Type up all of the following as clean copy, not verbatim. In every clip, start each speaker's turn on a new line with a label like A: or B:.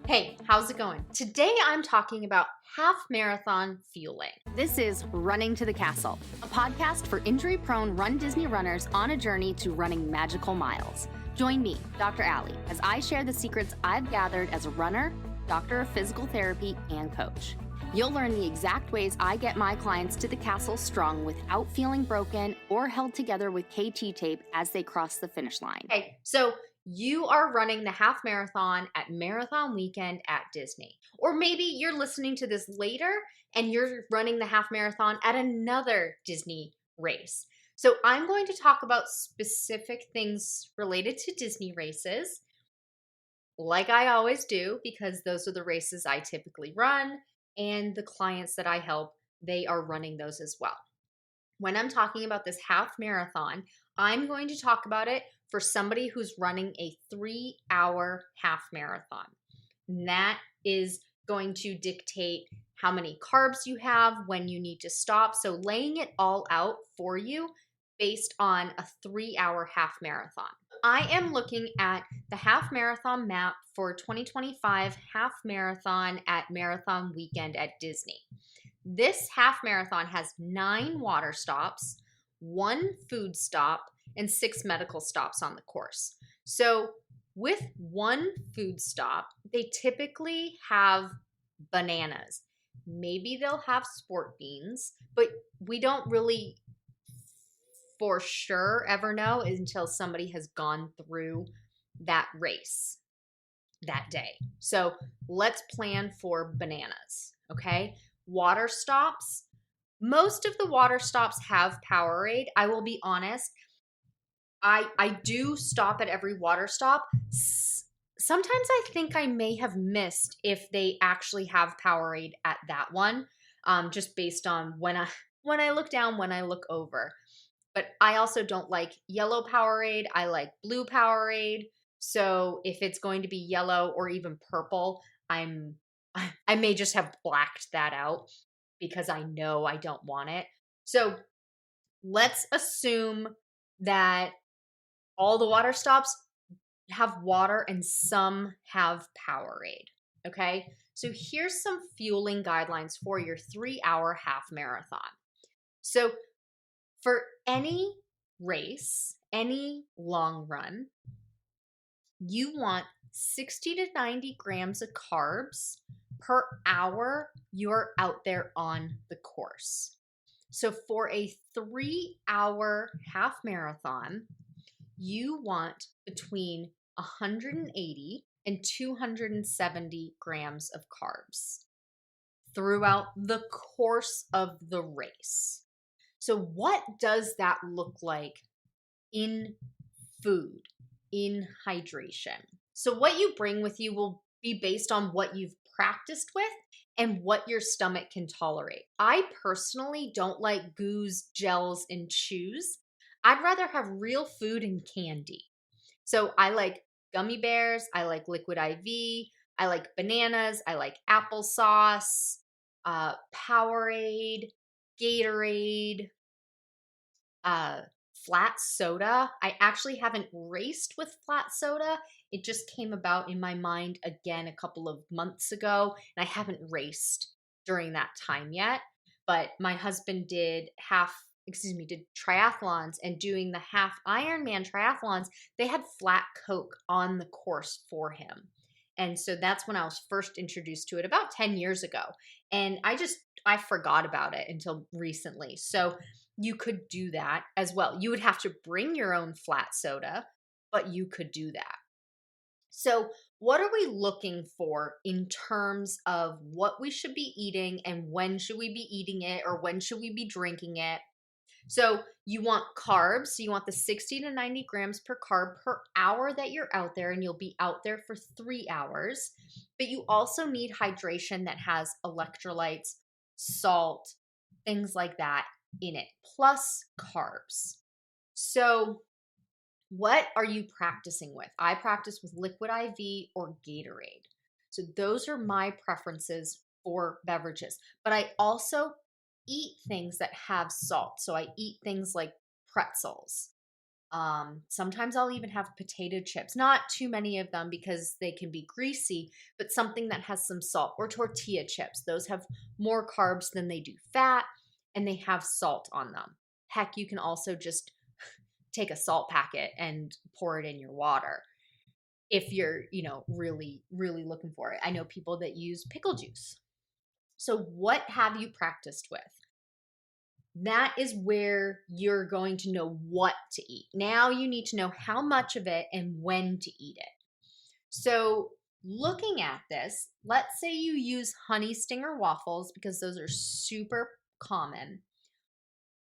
A: Hey, how's it going? Today I'm talking about half marathon fueling.
B: This is Running to the Castle, a podcast for injury-prone RunDisney runners on a journey to running magical miles. Join me, Dr. Allie, as I share the secrets I've gathered as a runner, doctor of physical therapy, and coach. You'll learn the exact ways I get my clients to the castle strong without feeling broken or held together with KT tape as they cross the finish line.
A: Okay, so you are running the half marathon at Marathon Weekend at Disney. Or maybe you're listening to this later and you're running the half marathon at another Disney race. So I'm going to talk about specific things related to Disney races, like I always do, because those are the races I typically run, and the clients that I help, they are running those as well. When I'm talking about this half marathon, I'm going to talk about it for somebody who's running a 3-hour half marathon. And that is going to dictate how many carbs you have, when you need to stop. So laying it all out for you based on a 3-hour half marathon. I am looking at the half marathon map for 2025 half marathon at Marathon Weekend at Disney. This half marathon has 9 water stops, 1 food stop, and 6 medical stops on the course. So with 1 food stop, they typically have bananas. Maybe they'll have sport beans, but we don't really for sure ever know until somebody has gone through that race that day. So let's plan for bananas, okay? Water stops. Most of the water stops have Powerade. I will be honest. I do stop at every water stop. Sometimes I think I may have missed if they actually have Powerade at that one, just based on when I look down, when I look over. But I also don't like yellow Powerade. I like blue Powerade. So if it's going to be yellow or even purple, I may just have blacked that out because I know I don't want it. So let's assume that all the water stops have water and some have Powerade. Okay. So here's some fueling guidelines for your 3-hour half marathon. So for any race, any long run, you want 60 to 90 grams of carbs per hour you're out there on the course. So for a 3-hour half marathon, you want between 180 and 270 grams of carbs throughout the course of the race. So what does that look like in food, in hydration? So what you bring with you will be based on what you've practiced with and what your stomach can tolerate. I personally don't like goos, gels, and chews. I'd rather have real food and candy. So I like gummy bears, I like liquid IV, I like bananas, I like applesauce, Powerade, Gatorade, flat soda. I actually haven't raced with flat soda. It just came about in my mind again a couple of months ago, and I haven't raced during that time yet. But my husband did triathlons, and doing the half Ironman triathlons, they had flat Coke on the course for him. And so that's when I was first introduced to it about 10 years ago. And I forgot about it until recently. So you could do that as well. You would have to bring your own flat soda, but you could do that. So what are we looking for in terms of what we should be eating and when should we be eating it or when should we be drinking it? So you want carbs. So you want the 60 to 90 grams per carb per hour that you're out there, and you'll be out there for 3 hours. But you also need hydration that has electrolytes, salt, things like that in it, plus carbs. So what are you practicing with? I practice with liquid IV or Gatorade. So those are my preferences for beverages. But I also eat things that have salt. So I eat things like pretzels, Sometimes I'll even have potato chips, not too many of them because they can be greasy, but something that has some salt, or tortilla chips. Those have more carbs than they do fat, and they have salt on them. Heck, you can also just take a salt packet and pour it in your water if you're, really, really looking for it. I know people that use pickle juice. So what have you practiced with? That is where you're going to know what to eat. Now you need to know how much of it and when to eat it. So looking at this, let's say you use honey stinger waffles because those are super common.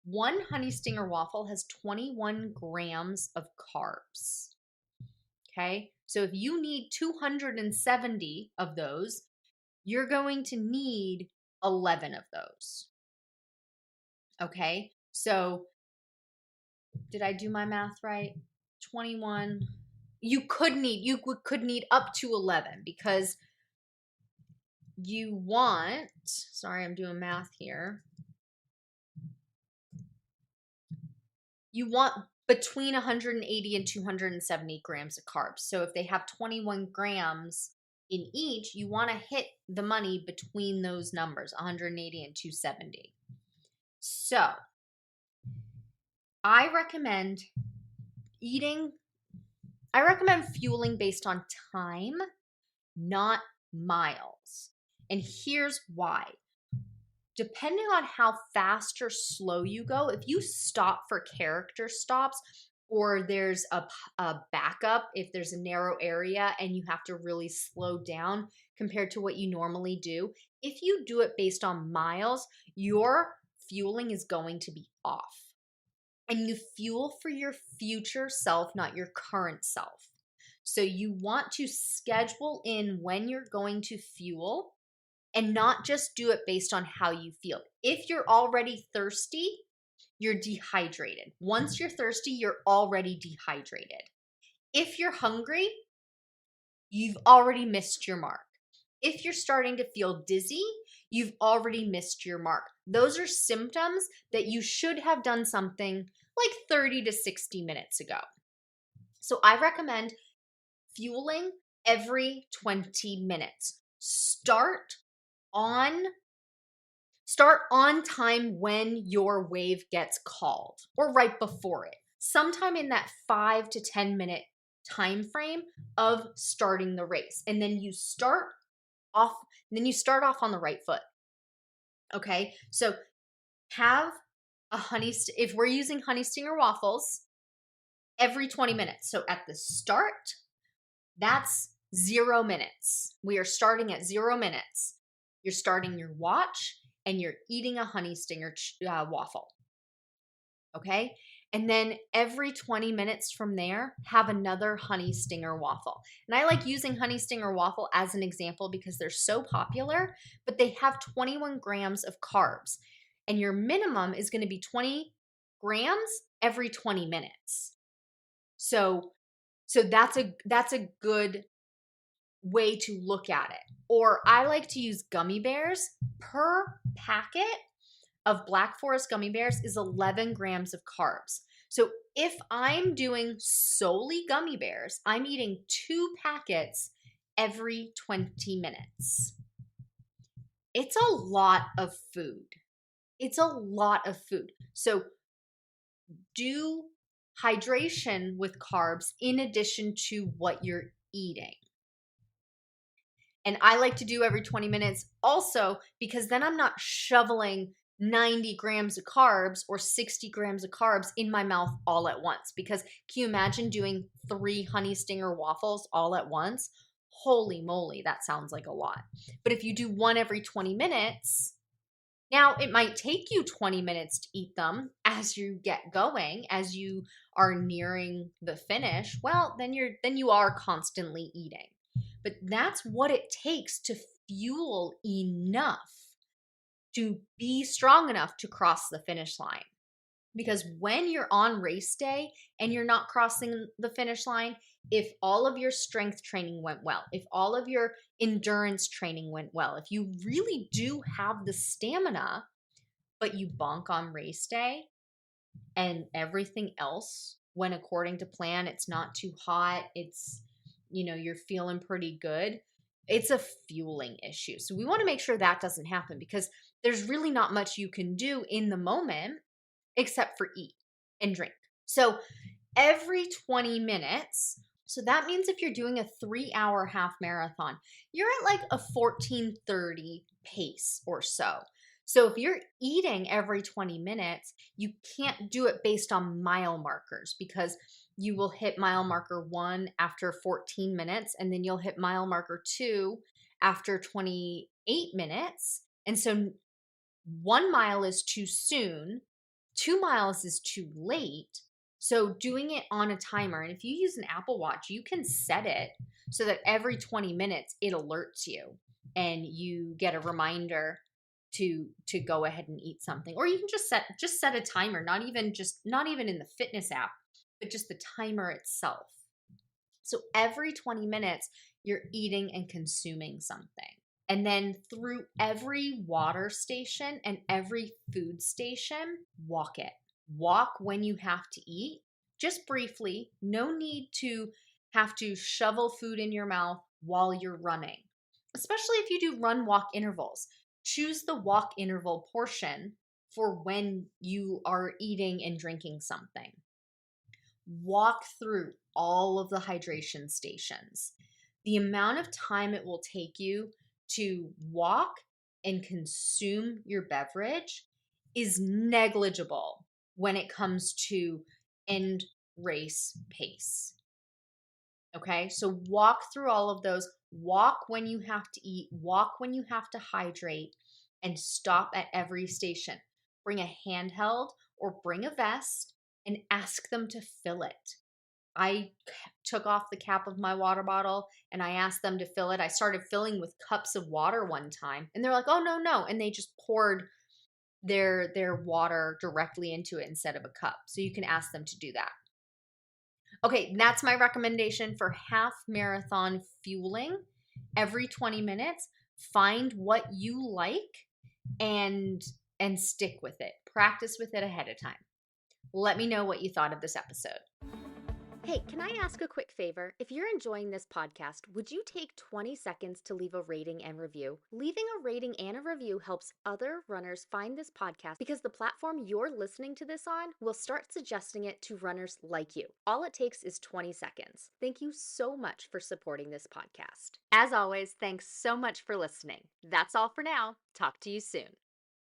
A: One honey stinger waffle has 21 grams of carbs. Okay, so if you need 270 of those, you're going to need 11 of those. Okay, so did I do my math right? 21. You could need up to 11 because you want, sorry, I'm doing math here. You want between 180 and 270 grams of carbs. So if they have 21 grams in each, you want to hit the money between those numbers, 180 and 270. So I recommend fueling based on time, not miles. And here's why. Depending on how fast or slow you go, if you stop for character stops, or there's a backup, if there's a narrow area and you have to really slow down compared to what you normally do, if you do it based on miles, your fueling is going to be off. And you fuel for your future self, not your current self. So you want to schedule in when you're going to fuel and not just do it based on how you feel. If you're already thirsty, you're dehydrated. Once you're thirsty, you're already dehydrated. If you're hungry, you've already missed your mark. If you're starting to feel dizzy, you've already missed your mark. Those are symptoms that you should have done something like 30 to 60 minutes ago. So I recommend fueling every 20 minutes. Start on time when your wave gets called, or right before it. Sometime in that 5 to 10 minute time frame of starting the race. And then you start off on the right foot. Okay? So have if we're using honey stinger waffles, every 20 minutes. So at the start, that's 0 minutes. We are starting at 0 minutes. You're starting your watch and you're eating a honey stinger waffle. Okay? And then every 20 minutes from there, have another honey stinger waffle. And I like using honey stinger waffle as an example because they're so popular, but they have 21 grams of carbs. And your minimum is going to be 20 grams every 20 minutes. So that's a good way to look at it. Or I like to use gummy bears. Per packet of Black Forest gummy bears is 11 grams of carbs. So if I'm doing solely gummy bears, I'm eating 2 packets every 20 minutes. It's a lot of food. So do hydration with carbs in addition to what you're eating. And I like to do every 20 minutes also because then I'm not shoveling 90 grams of carbs or 60 grams of carbs in my mouth all at once. Because can you imagine doing 3 honey stinger waffles all at once? Holy moly, that sounds like a lot. But if you do one every 20 minutes, now it might take you 20 minutes to eat them as you get going, as you are nearing the finish. Well, then you are constantly eating. But that's what it takes to fuel enough to be strong enough to cross the finish line. Because when you're on race day and you're not crossing the finish line, if all of your strength training went well, if all of your endurance training went well, if you really do have the stamina, but you bonk on race day and everything else when according to plan, it's not too hot, you're feeling pretty good. It's a fueling issue. So we want to make sure that doesn't happen because there's really not much you can do in the moment except for eat and drink. So every 20 minutes, so that means if you're doing a 3-hour half marathon, you're at like a 14:30 pace or so. So if you're eating every 20 minutes, you can't do it based on mile markers because you will hit mile marker 1 after 14 minutes, and then you'll hit mile marker 2 after 28 minutes. And so 1 mile is too soon, 2 miles is too late. So doing it on a timer, and if you use an Apple Watch, you can set it so that every 20 minutes it alerts you and you get a reminder to go ahead and eat something. Or you can just set a timer, not even in the fitness app, but just the timer itself. So every 20 minutes you're eating and consuming something. And then through every water station and every food station, walk it. Walk when you have to eat, just briefly. No need to have to shovel food in your mouth while you're running, especially if you do run walk intervals. Choose the walk interval portion for when you are eating and drinking something. Walk through all of the hydration stations. The amount of time it will take you to walk and consume your beverage is negligible when it comes to end race pace. Okay, so walk through all of those. Walk when you have to eat, walk when you have to hydrate, and stop at every station. Bring a handheld or bring a vest and ask them to fill it. I took off the cap of my water bottle and I asked them to fill it. I started filling with cups of water one time and they're like, "Oh, no, no." And they just poured their water directly into it instead of a cup. So you can ask them to do that. Okay, that's my recommendation for half marathon fueling. Every 20 minutes, find what you like and stick with it. Practice with it ahead of time. Let me know what you thought of this episode.
B: Hey, can I ask a quick favor? If you're enjoying this podcast, would you take 20 seconds to leave a rating and review? Leaving a rating and a review helps other runners find this podcast because the platform you're listening to this on will start suggesting it to runners like you. All it takes is 20 seconds. Thank you so much for supporting this podcast. As always, thanks so much for listening. That's all for now. Talk to you soon.